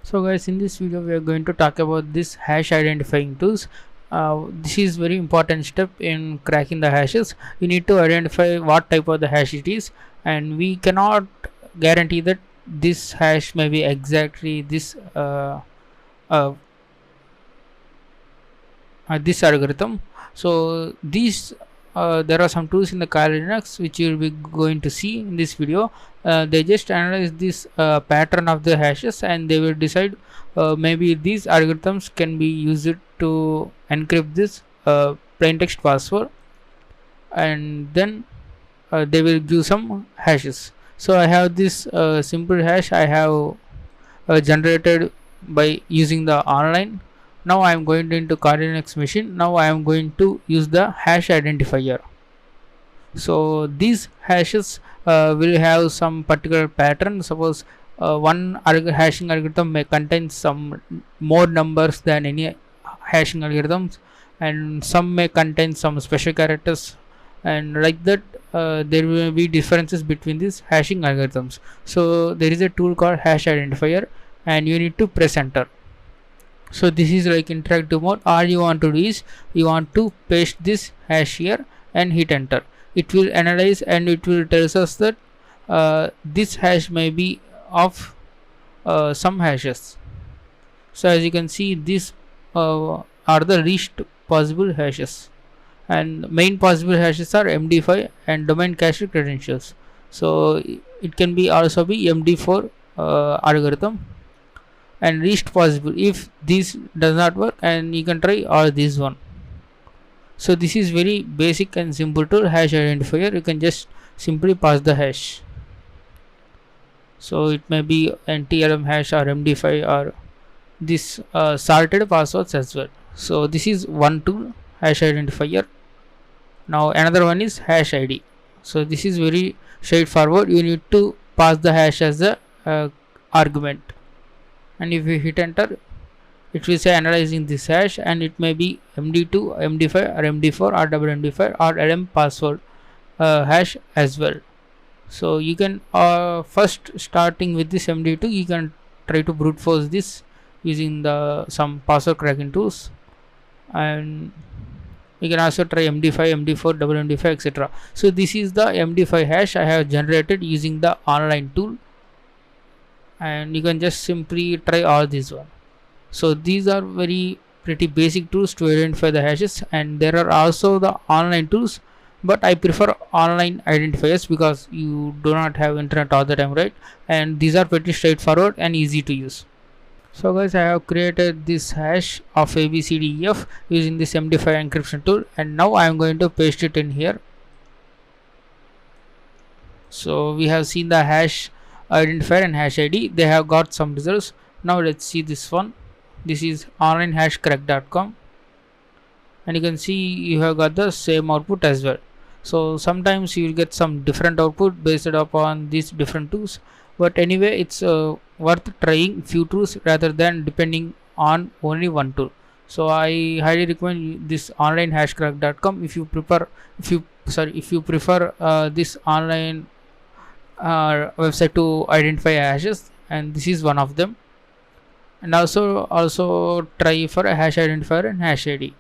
So guys, in this video we are going to talk about this hash identifying tools. This is very important step in cracking the hashes. You need to identify what type of the hash it is, and we cannot guarantee that this hash may be exactly uh, this algorithm. So these there are some tools in the Kali Linux which you will be going to see in this video. They just analyze this pattern of the hashes, and they will decide maybe these algorithms can be used to encrypt this plain text password, and then they will give some hashes. So I have this simple hash I have generated by using the online. Now I am going into Kali Linux machine. Now I am going to use the hash identifier. So these hashes will have some particular pattern. Suppose one hashing algorithm may contain some more numbers than any hashing algorithms, and some may contain some special characters, and like that there will be differences between these hashing algorithms. So there is a tool called hash identifier, and you need to press enter. So this is like interactive mode. All you want to do is you want to paste this hash here and hit enter. It will analyze and it will tells us that this hash may be of some hashes. So as you can see, these are the least possible hashes, and main possible hashes are MD5 and domain cache credentials. So it can be also be MD4 algorithm, and least possible if this does not work, and you can try all this one. So this is very basic and simple tool, hash identifier. You can just simply pass the hash. So it may be NTLM hash or MD5 or this sorted passwords as well. So this is one tool, hash identifier. Now another one is hash ID. So this is very straightforward. You need to pass the hash as a argument, and if you hit enter, it will say analyzing this hash, and it may be MD2, MD5 or MD4 or double MD5 or LM password hash as well. So you can first starting with this MD2, you can try to brute force this using the some password cracking tools, and you can also try MD5, MD4, double MD5, etc. So this is the MD5 hash I have generated using the online tool, and you can just simply try all these one. So these are very pretty basic tools to identify the hashes, and there are also the online tools, but I prefer online identifiers because you do not have internet all the time, right? And these are pretty straightforward and easy to use. So guys, I have created this hash of ABCDEF using this MD5 encryption tool, and now I am going to paste it in here. So we have seen the hash identifier and hash ID. They have got some results. Now let's see this one. This is onlinehashcrack.com, and you can see you have got the same output as well. So sometimes you will get some different output based upon these different tools, but anyway it's worth trying few tools rather than depending on only one tool. So I highly recommend this onlinehashcrack.com if you prefer this online website to identify hashes, and this is one of them. And also try for a hash identifier and hash ID.